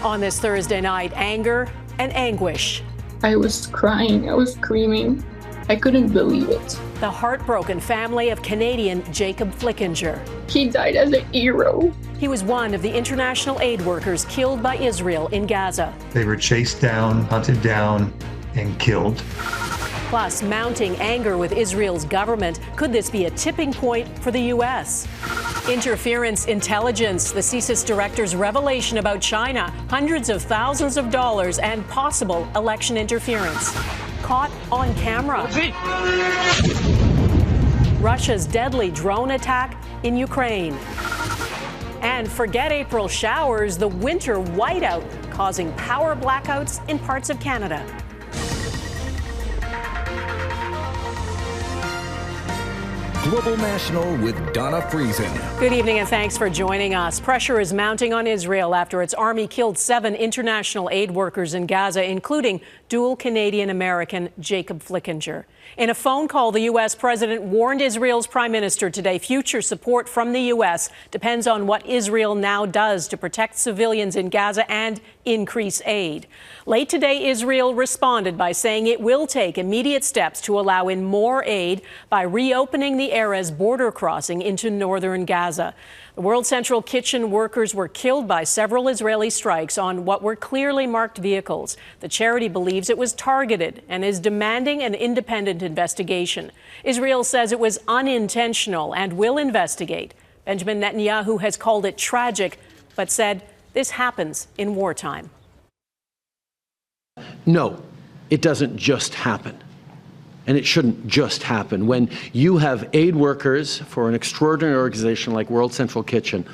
On this Thursday night, anger and anguish. I was crying, I was screaming. I couldn't believe it. The heartbroken family of Canadian Jacob Flickinger. He died as a hero. He was one of the international aid workers killed by Israel in Gaza. They were chased down, hunted down, and killed. Plus, mounting anger with Israel's government. Could this be a tipping point for the U.S.? Interference intelligence, the CSIS director's revelation about China, hundreds of thousands of dollars, and possible election interference. Caught on camera. Russia's deadly drone attack in Ukraine. And forget April showers, the winter whiteout causing power blackouts in parts of Canada. Global National with Donna Friesen. Good evening and thanks for joining us. Pressure is mounting on Israel after its army killed 7 international aid workers in Gaza, including dual Canadian-American Jacob Flickinger. In a phone call, the U.S. president warned Israel's prime minister today future support from the U.S. depends on what Israel now does to protect civilians in Gaza and increase aid. Late today, Israel responded by saying it will take immediate steps to allow in more aid by reopening the Erez border crossing into northern Gaza. The World Central Kitchen workers were killed by several Israeli strikes on what were clearly marked vehicles. The charity believes it was targeted and is demanding an independent investigation. Israel says it was unintentional and will investigate. Benjamin Netanyahu has called it tragic, but said this happens in wartime. No, it doesn't just happen. And it shouldn't just happen. When you have aid workers for an extraordinary organization like World Central Kitchen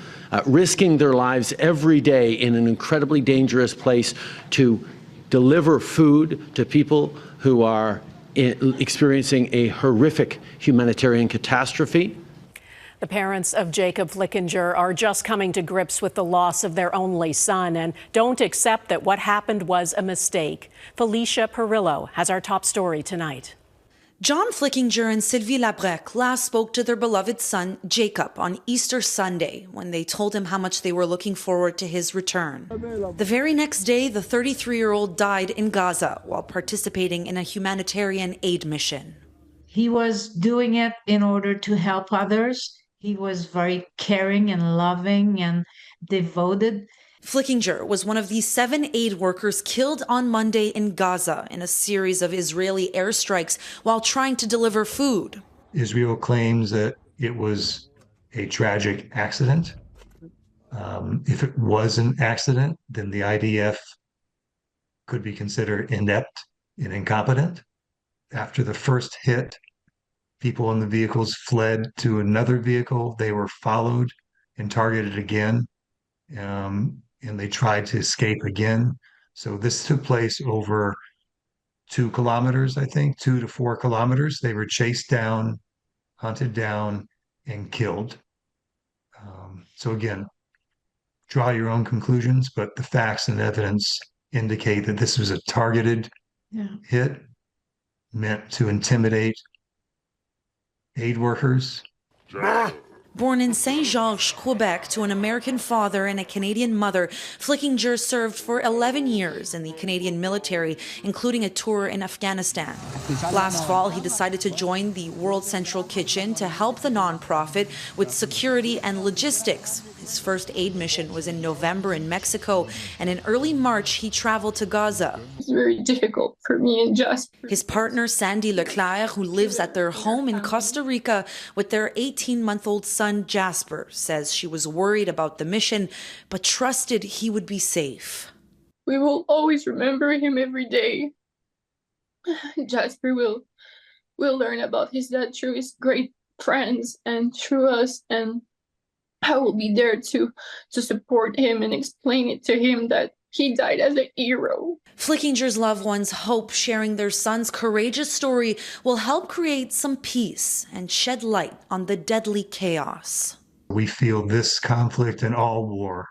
risking their lives every day in an incredibly dangerous place to deliver food to people who are experiencing a horrific humanitarian catastrophe. The parents of Jacob Flickinger are just coming to grips with the loss of their only son and don't accept that what happened was a mistake. Felicia Parrillo has our top story tonight. John Flickinger and Sylvia Labrecque last spoke to their beloved son, Jacob, on Easter Sunday when they told him how much they were looking forward to his return. The very next day, the 33-year-old died in Gaza while participating in a humanitarian aid mission. He was doing it in order to help others. He was very caring and loving and devoted. Flickinger was one of the 7 aid workers killed on Monday in Gaza in a series of Israeli airstrikes while trying to deliver food. Israel claims that it was a tragic accident. If it was an accident, then the IDF could be considered inept and incompetent. After the first hit, people in the vehicles fled to another vehicle. They were followed and targeted again. And they tried to escape again. So this took place over 2 kilometers, I think, 2 to 4 kilometers. They were chased down, hunted down, and killed. So again, draw your own conclusions, but the facts and evidence indicate that this was a targeted hit meant to intimidate aid workers. Born in Saint-Georges, Quebec, to an American father and a Canadian mother, Flickinger served for 11 years in the Canadian military, including a tour in Afghanistan. Last fall, he decided to join the World Central Kitchen to help the nonprofit with security and logistics. His first aid mission was in November in Mexico, and in early March, he traveled to Gaza. It's very difficult for me and Jasper. His partner, Sandy Leclerc, who lives at their home in Costa Rica with their 18-month-old son, Jasper, says she was worried about the mission, but trusted he would be safe. We will always remember him every day. Jasper will learn about his dad through his great friends and through us, and I will be there to support him and explain it to him that he died as a hero. Flickinger's loved ones hope sharing their son's courageous story will help create some peace and shed light on the deadly chaos. We feel this conflict and all war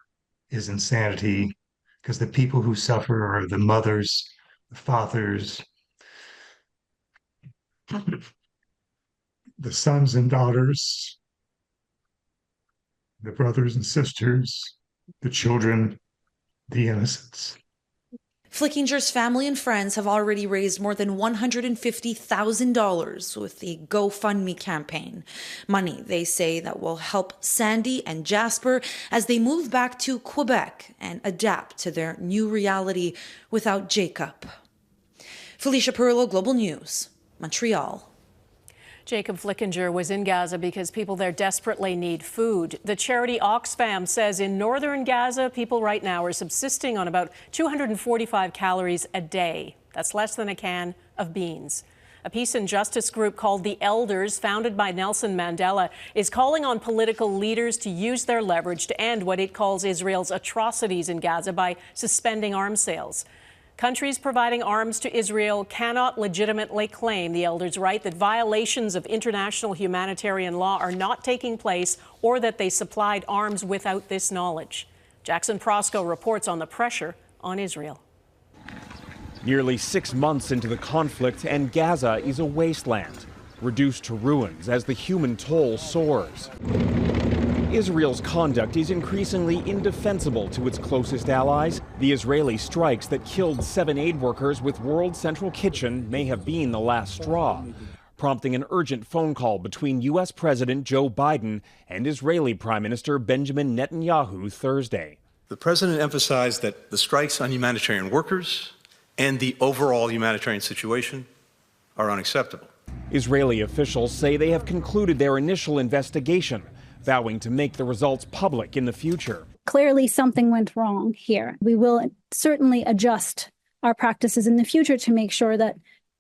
is insanity because the people who suffer are the mothers, the fathers, the sons and daughters, the brothers and sisters, the children, the innocents. Flickinger's family and friends have already raised more than $150,000 with the GoFundMe campaign. Money, they say, that will help Sandy and Jasper as they move back to Quebec and adapt to their new reality without Jacob. Felicia, Parrillo, Global News, Montreal. Jacob Flickinger was in Gaza because people there desperately need food. The charity Oxfam says in northern Gaza, people right now are subsisting on about 245 calories a day. That's less than a can of beans. A peace and justice group called the Elders, founded by Nelson Mandela, is calling on political leaders to use their leverage to end what it calls Israel's atrocities in Gaza by suspending arms sales. Countries providing arms to Israel cannot legitimately claim, the Elders write, that violations of international humanitarian law are not taking place or that they supplied arms without this knowledge. Jackson Proskow reports on the pressure on Israel. Nearly 6 months into the conflict, and Gaza is a wasteland, reduced to ruins as the human toll soars. Israel's conduct is increasingly indefensible to its closest allies. The Israeli strikes that killed 7 aid workers with World Central Kitchen may have been the last straw, prompting an urgent phone call between U.S. President Joe Biden and Israeli Prime Minister Benjamin Netanyahu Thursday. The president emphasized that the strikes on humanitarian workers and the overall humanitarian situation are unacceptable. Israeli officials say they have concluded their initial investigation, vowing to make the results public in the future. Clearly, something went wrong here. We will certainly adjust our practices in the future to make sure that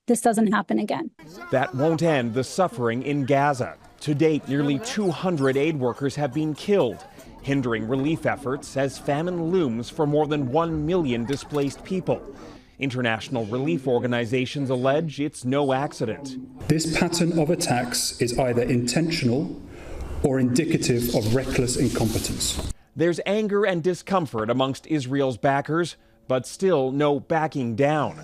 this doesn't happen again. That won't end the suffering in Gaza. To date, nearly 200 aid workers have been killed, hindering relief efforts as famine looms for more than 1 million displaced people. International relief organizations allege it's no accident. This pattern of attacks is either intentional or indicative of reckless incompetence. There's anger and discomfort amongst Israel's backers, but still no backing down.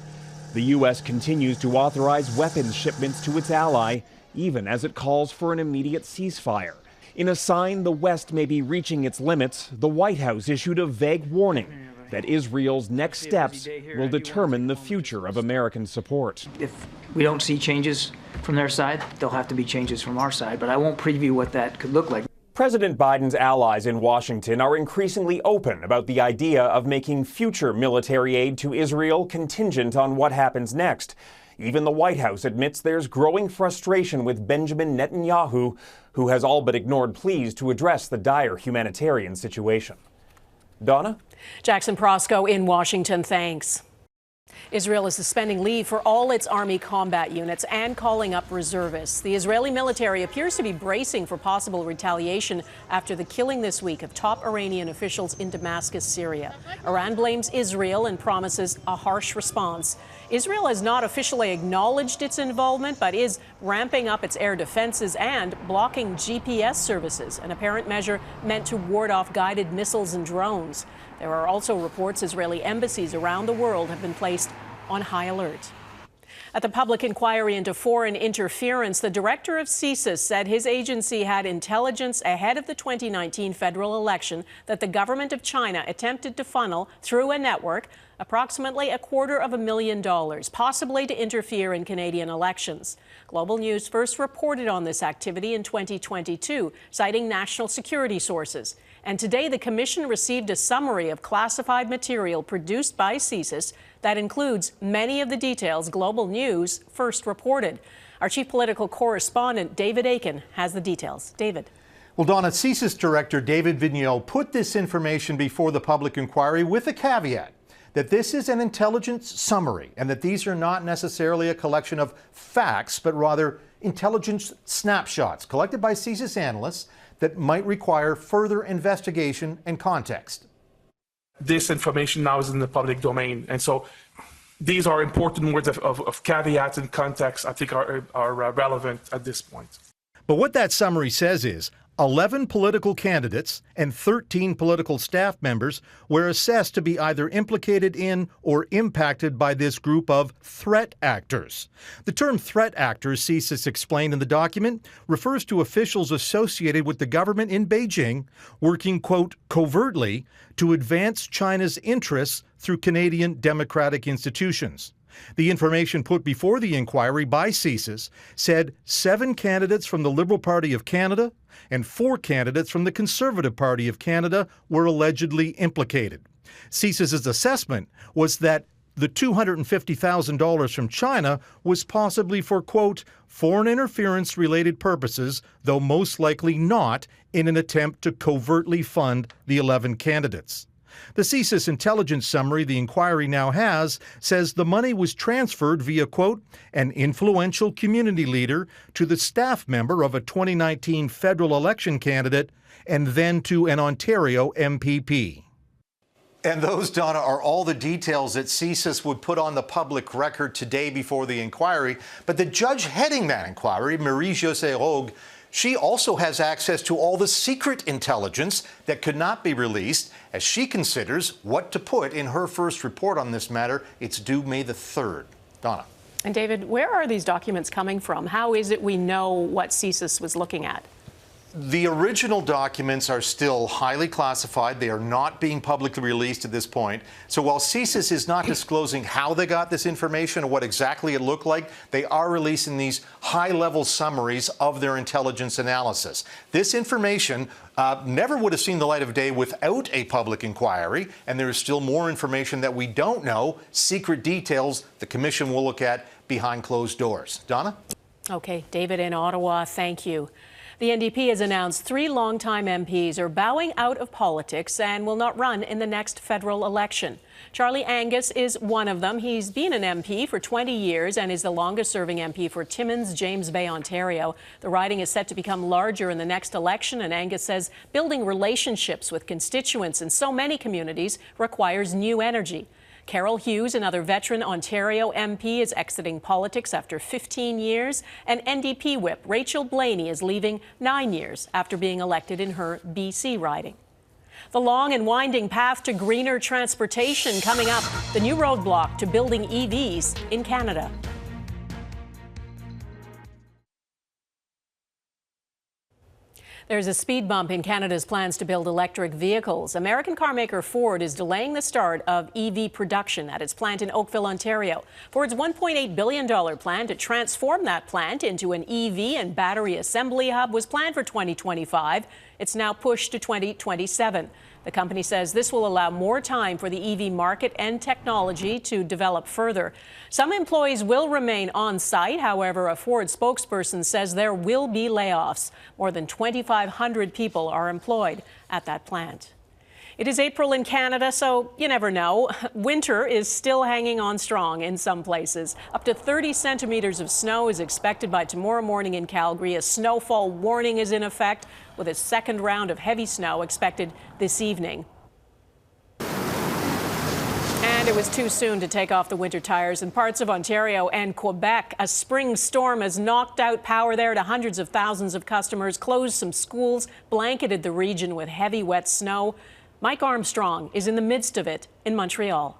The U.S. continues to authorize weapons shipments to its ally, even as it calls for an immediate ceasefire. In a sign the West may be reaching its limits, the White House issued a vague warning that Israel's next steps will determine the future of American support. If we don't see changes from their side, there'll have to be changes from our side, but I won't preview what that could look like. President Biden's allies in Washington are increasingly open about the idea of making future military aid to Israel contingent on what happens next. Even the White House admits there's growing frustration with Benjamin Netanyahu, who has all but ignored pleas to address the dire humanitarian situation. Donna? Jackson Proskow in Washington, thanks. Israel is suspending leave for all its army combat units and calling up reservists. The Israeli military appears to be bracing for possible retaliation after the killing this week of top Iranian officials in Damascus, Syria. Iran blames Israel and promises a harsh response. Israel has not officially acknowledged its involvement, but is ramping up its air defenses and blocking GPS services, an apparent measure meant to ward off guided missiles and drones. There are also reports Israeli embassies around the world have been placed on high alert. At the public inquiry into foreign interference, the director of CSIS said his agency had intelligence ahead of the 2019 federal election that the government of China attempted to funnel through a network approximately $250,000, possibly to interfere in Canadian elections. Global News first reported on this activity in 2022, citing national security sources. And today, the commission received a summary of classified material produced by CSIS that includes many of the details Global News first reported. Our chief political correspondent, David Aiken, has the details. David. Well, Donna, CSIS Director David Vigneault put this information before the public inquiry with a caveat that this is an intelligence summary and that these are not necessarily a collection of facts, but rather intelligence snapshots collected by CSIS analysts that might require further investigation and context. This information now is in the public domain, and so these are important words of caveats and context I think are relevant at this point. But what that summary says is, 11 political candidates and 13 political staff members were assessed to be either implicated in or impacted by this group of threat actors. The term threat actors, CSIS explained in the document, refers to officials associated with the government in Beijing working, quote, covertly to advance China's interests through Canadian democratic institutions. The information put before the inquiry by CSIS said 7 candidates from the Liberal Party of Canada and 4 candidates from the Conservative Party of Canada were allegedly implicated. CSIS's assessment was that the $250,000 from China was possibly for, quote, foreign interference-related purposes, though most likely not in an attempt to covertly fund the 11 candidates. The CSIS intelligence summary the inquiry now has says the money was transferred via, quote, an influential community leader to the staff member of a 2019 federal election candidate and then to an Ontario MPP. And those, Donna, are all the details that CSIS would put on the public record today before the inquiry. But the judge heading that inquiry, Marie-Josée Rogue, she also has access to all the secret intelligence that could not be released as she considers what to put in her first report on this matter. It's due May the 3rd. Donna. And David, where are these documents coming from? How is it we know what CSIS was looking at? The original documents are still highly classified. They are not being publicly released at this point. So while CSIS is not disclosing how they got this information or what exactly it looked like, they are releasing these high-level summaries of their intelligence analysis. This information never would have seen the light of day without a public inquiry, and there is still more information that we don't know, secret details the Commission will look at behind closed doors. Donna? Okay, David in Ottawa, thank you. The NDP has announced 3 longtime MPs are bowing out of politics and will not run in the next federal election. Charlie Angus is one of them. He's been an MP for 20 years and is the longest-serving MP for Timmins, James Bay, Ontario. The riding is set to become larger in the next election, and Angus says building relationships with constituents in so many communities requires new energy. Carol Hughes, another veteran Ontario MP, is exiting politics after 15 years, and NDP whip Rachel Blaney is leaving 9 years after being elected in her BC riding. The long and winding path to greener transportation coming up, the new roadblock to building EVs in Canada. There's a speed bump in Canada's plans to build electric vehicles. American carmaker Ford is delaying the start of EV production at its plant in Oakville, Ontario. Ford's $1.8 billion plan to transform that plant into an EV and battery assembly hub was planned for 2025. It's now pushed to 2027. The company says this will allow more time for the EV market and technology to develop further. Some employees will remain on site. However, a Ford spokesperson says there will be layoffs. More than 2,500 people are employed at that plant. It is April in Canada, so you never know. Winter is still hanging on strong in some places. Up to 30 centimeters of snow is expected by tomorrow morning in Calgary. A snowfall warning is in effect, with a second round of heavy snow expected this evening. And it was too soon to take off the winter tires in parts of Ontario and Quebec. A spring storm has knocked out power there to hundreds of thousands of customers, closed some schools, blanketed the region with heavy, wet snow. Mike Armstrong is in the midst of it in Montreal.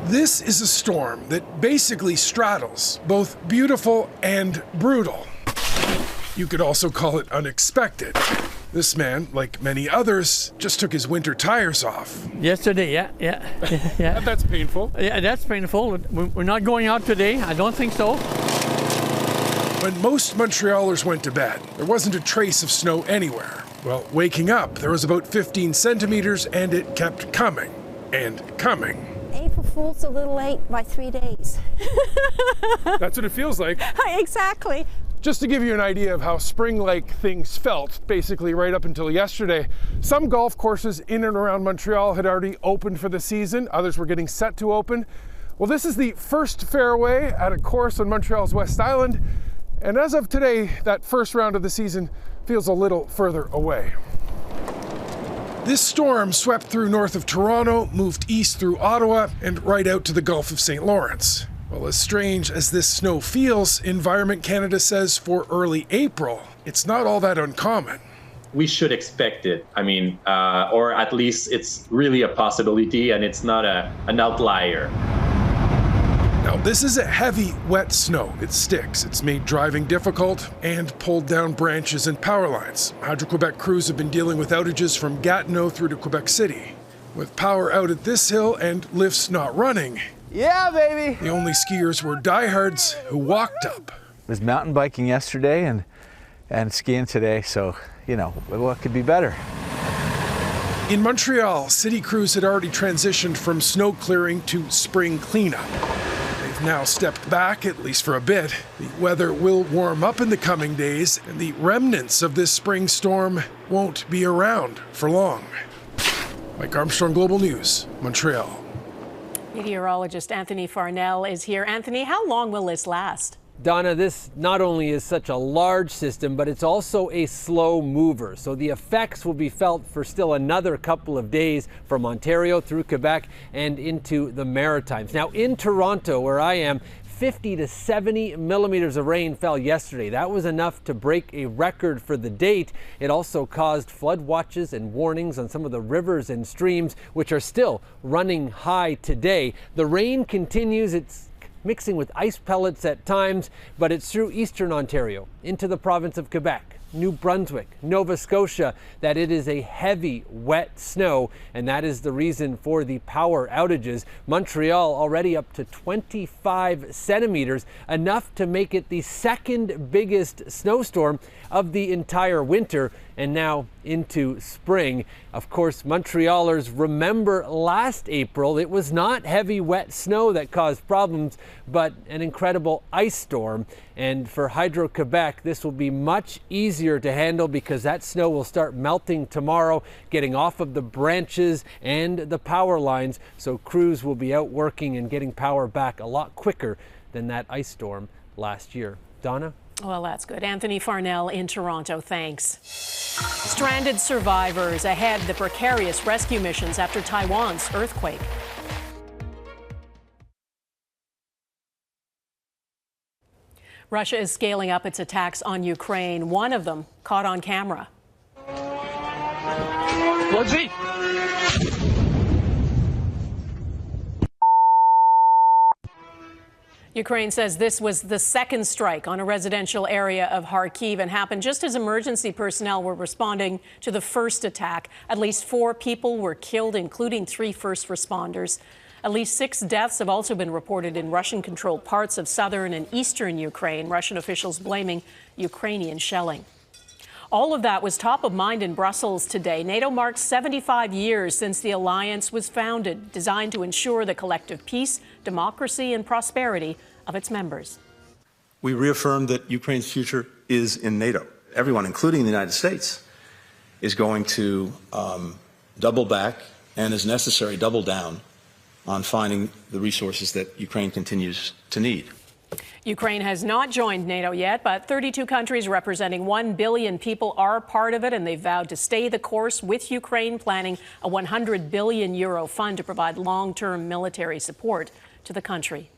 This is a storm that basically straddles both beautiful and brutal. You could also call it unexpected. This man, like many others, just took his winter tires off. Yesterday, yeah. That's painful. Yeah, that's painful. We're not going out today. I don't think so. When most Montrealers went to bed, there wasn't a trace of snow anywhere. Well, waking up, there was about 15 centimeters, and it kept coming and coming. April Fool's a little late by 3 days. That's what it feels like. Exactly. Just to give you an idea of how spring-like things felt, basically right up until yesterday, some golf courses in and around Montreal had already opened for the season. Others were getting set to open. Well, this is the first fairway at a course on Montreal's West Island. And as of today, that first round of the season feels a little further away. This storm swept through north of Toronto, moved east through Ottawa, and right out to the Gulf of St. Lawrence. Well, as strange as this snow feels, Environment Canada says for early April, it's not all that uncommon. We should expect it. I mean, or at least it's really a possibility and it's not an outlier. Now, this is a heavy, wet snow. It sticks. It's made driving difficult and pulled down branches and power lines. Hydro-Quebec crews have been dealing with outages from Gatineau through to Quebec City. With power out at this hill and lifts not running, yeah, baby! The only skiers were diehards who walked up. Was mountain biking yesterday and skiing today, so, you know, what could be better? In Montreal, city crews had already transitioned from snow clearing to spring cleanup. They've now stepped back, at least for a bit. The weather will warm up in the coming days, and the remnants of this spring storm won't be around for long. Mike Armstrong, Global News, Montreal. Meteorologist Anthony Farnell is here. Anthony, how long will this last? Donna, this not only is such a large system, but it's also a slow mover. So the effects will be felt for still another couple of days from Ontario through Quebec and into the Maritimes. Now in Toronto, where I am, 50 to 70 millimeters of rain fell yesterday. That was enough to break a record for the date. It also caused flood watches and warnings on some of the rivers and streams, which are still running high today. The rain continues. It's mixing with ice pellets at times, but it's through eastern Ontario into the province of Quebec, New Brunswick, Nova Scotia, that it is a heavy, wet snow, and that is the reason for the power outages. Montreal already up to 25 centimeters, enough to make it the second biggest snowstorm of the entire winter, and now into spring. Of course, Montrealers remember last April, it was not heavy, wet snow that caused problems, but an incredible ice storm. And for Hydro-Quebec, this will be much easier to handle because that snow will start melting tomorrow, getting off of the branches and the power lines. So crews will be out working and getting power back a lot quicker than that ice storm last year. Donna? Well, that's good. Anthony Farnell in Toronto, thanks. Stranded survivors ahead the precarious rescue missions after Taiwan's earthquake. Russia is scaling up its attacks on Ukraine. One of them caught on camera. Ukraine says this was the second strike on a residential area of Kharkiv and happened just as emergency personnel were responding to the first attack. At least 4 people were killed, including 3 first responders. At least 6 deaths have also been reported in Russian-controlled parts of southern and eastern Ukraine, Russian officials blaming Ukrainian shelling. All of that was top of mind in Brussels today. NATO marks 75 years since the alliance was founded, designed to ensure the collective peace, democracy, and prosperity of its members. We reaffirmed that Ukraine's future is in NATO. Everyone, including the United States, is going to double back and, as necessary, double down on finding the resources that Ukraine continues to need. Ukraine has not joined NATO yet, but 32 countries representing 1 billion people are part of it, and they've vowed to stay the course with Ukraine, planning a 100 billion euro fund to provide long-term military support to the country.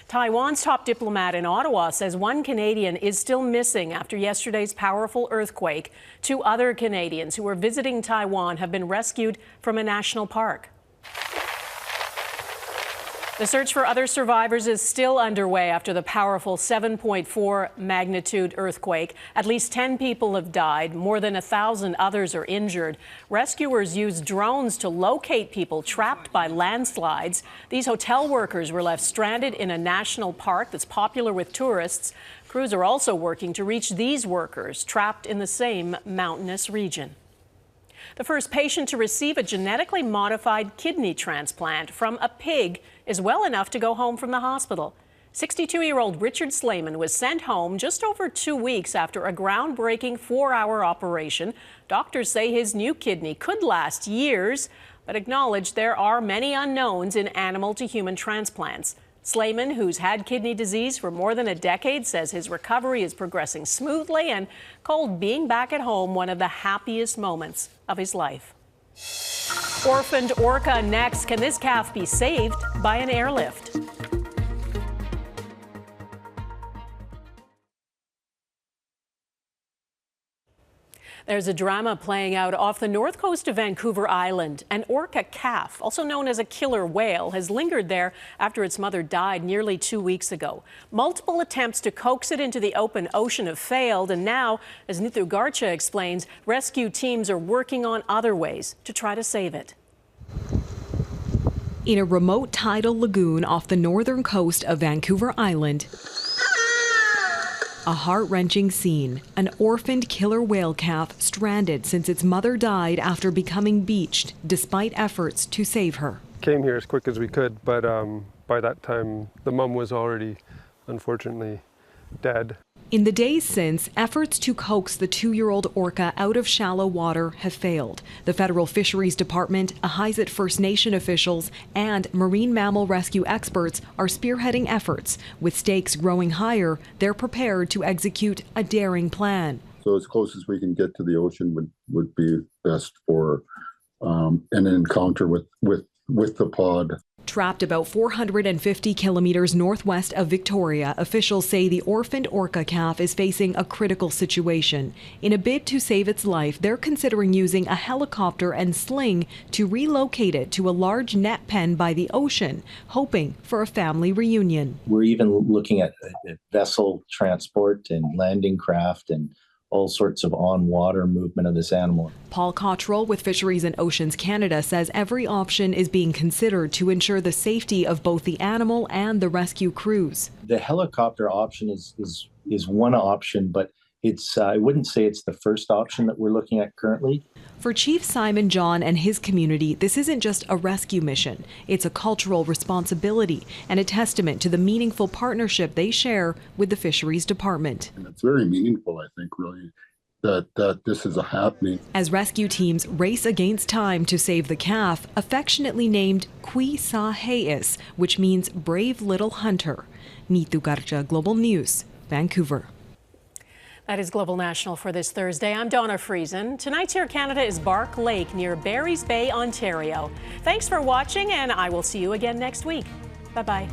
Taiwan's top diplomat in Ottawa says 1 Canadian is still missing after yesterday's powerful earthquake. 2 other Canadians who were visiting Taiwan have been rescued from a national park. The search for other survivors is still underway after the powerful 7.4 magnitude earthquake. At least 10 people have died. More than 1,000 others are injured. Rescuers used drones to locate people trapped by landslides. These hotel workers were left stranded in a national park that's popular with tourists. Crews are also working to reach these workers trapped in the same mountainous region. The first patient to receive a genetically modified kidney transplant from a pig is well enough to go home from the hospital. 62-year-old Richard Slayman was sent home just over 2 weeks after a groundbreaking 4-hour operation. Doctors say his new kidney could last years, but acknowledge there are many unknowns in animal-to-human transplants. Slayman, who's had kidney disease for more than a decade, says his recovery is progressing smoothly and called being back at home one of the happiest moments of his life. Orphaned Orca next. Can this calf be saved by an airlift? There's a drama playing out off the north coast of Vancouver Island. An orca calf, also known as a killer whale, has lingered there after its mother died nearly 2 weeks ago. Multiple attempts to coax it into the open ocean have failed, and now, as Neethu Garcha explains, rescue teams are working on other ways to try to save it. In a remote tidal lagoon off the northern coast of Vancouver Island, a heart-wrenching scene. An orphaned killer whale calf stranded since its mother died after becoming beached, despite efforts to save her. Came here as quick as we could, but by that time, the mom was already, unfortunately, dead. In the days since, efforts to coax the 2-year-old orca out of shallow water have failed. The Federal Fisheries Department, Ahaizit First Nation officials, and marine mammal rescue experts are spearheading efforts. With stakes growing higher, they're prepared to execute a daring plan. So as close as we can get to the ocean would be best for an encounter with the pod. Trapped about 450 kilometers northwest of Victoria, officials say the orphaned orca calf is facing a critical situation. In a bid to save its life, they're considering using a helicopter and sling to relocate it to a large net pen by the ocean, hoping for a family reunion. We're even looking at vessel transport and landing craft and all sorts of on-water movement of this animal. Paul Cottrell with Fisheries and Oceans Canada says every option is being considered to ensure the safety of both the animal and the rescue crews. The helicopter option is one option, but I wouldn't say it's the first option that we're looking at currently. For Chief Simon John and his community, this isn't just a rescue mission. It's a cultural responsibility and a testament to the meaningful partnership they share with the Fisheries Department. And it's very meaningful, I think, really, that this is happening. As rescue teams race against time to save the calf, affectionately named Kui Sa Heis, which means brave little hunter. Neethu Garcha, Global News, Vancouver. That is Global National for this Thursday. I'm Donna Friesen. Tonight's Air Canada is Bark Lake near Barry's Bay, Ontario. Thanks for watching, and I will see you again next week. Bye-bye.